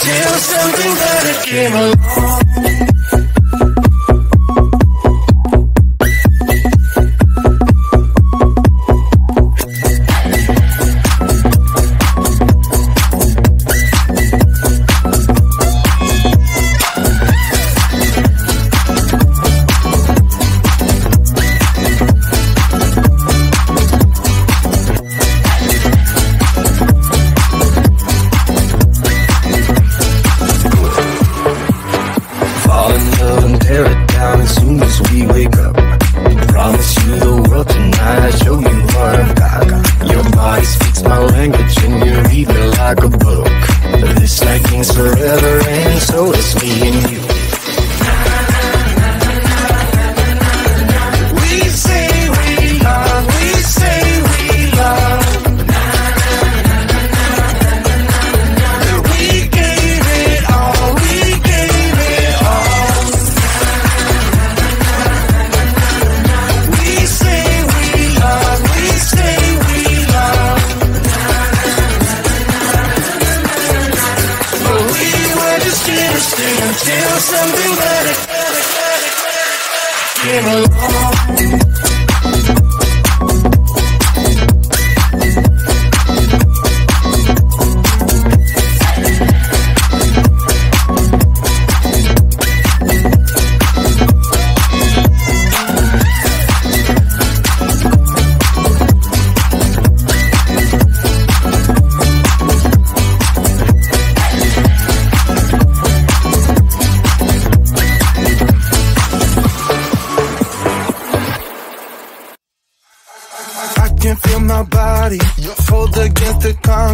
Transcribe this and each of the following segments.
until something better came along.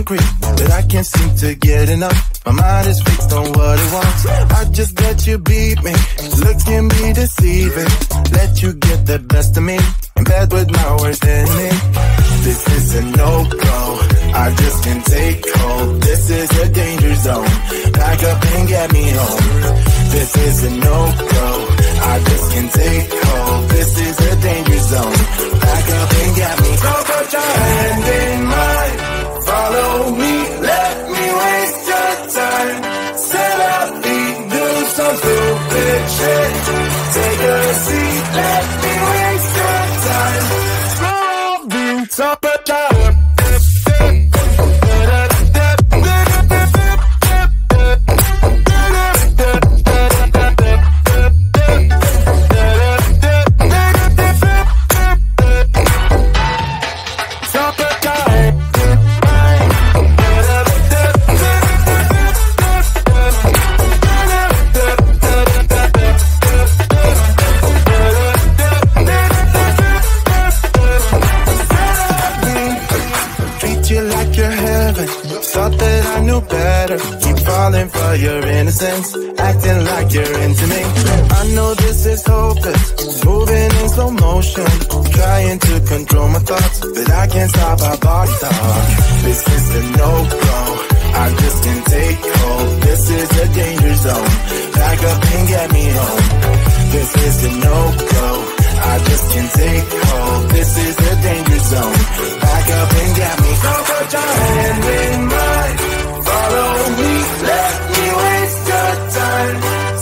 But I can't seem to get enough. My mind is fixed on what it wants. I just let you beat me. Looks can be deceiving. Let you get the best of me. In bed with my worst enemy. This is a no-go. I just can't take hold. This is a danger zone. Back up and get me home. This is a no-go. I just can't take hold. This is a danger zone. Back up and get me home. So put your hand in mine. Follow me, let me waste your time. Set up, do some stupid shit. Take a seat, let me waste your time. Scroll the top of the your innocence, acting like you're into me. I know this is hopeless, moving in slow motion, trying to control my thoughts, but I can't stop our body talk. This is a no-go, I just can't take hold. This is a danger zone, back up and get me home. This is a no-go, I just can't take hold. This is a danger zone, back up and get me home. So put your hand in mine, follow me, let me waste your time.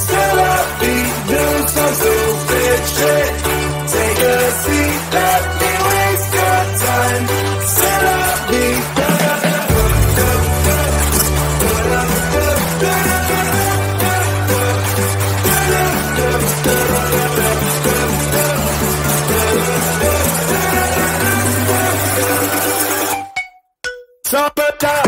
Still upbeat, do some stupid shit. Take a seat, let me waste your time. Still upbeat. Top it down.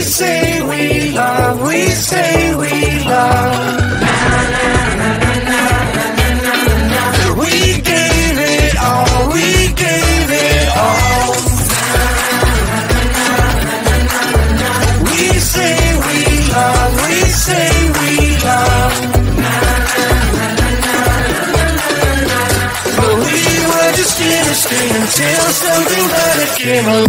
say we love, we say we love. We gave it all, we gave it all. We say we love, we say we love. But we were just innocent until something better came along.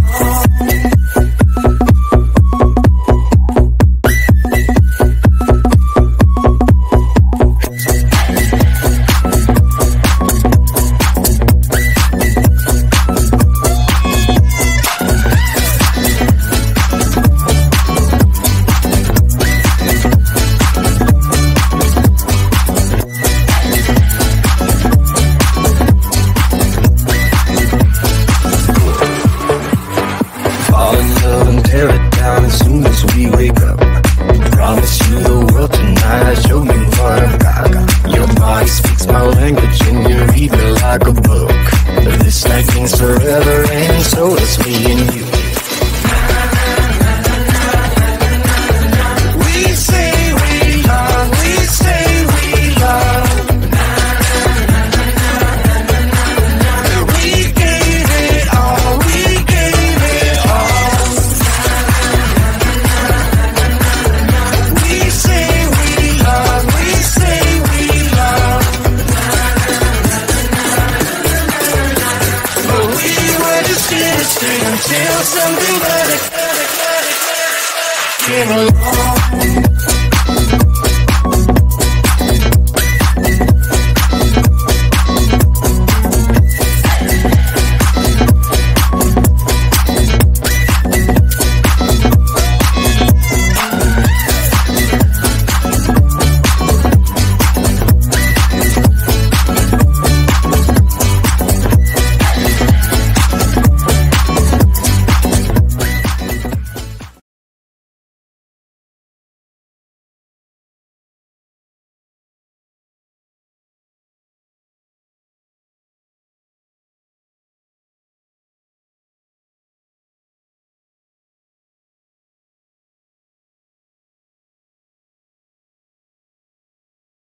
Until something better came along.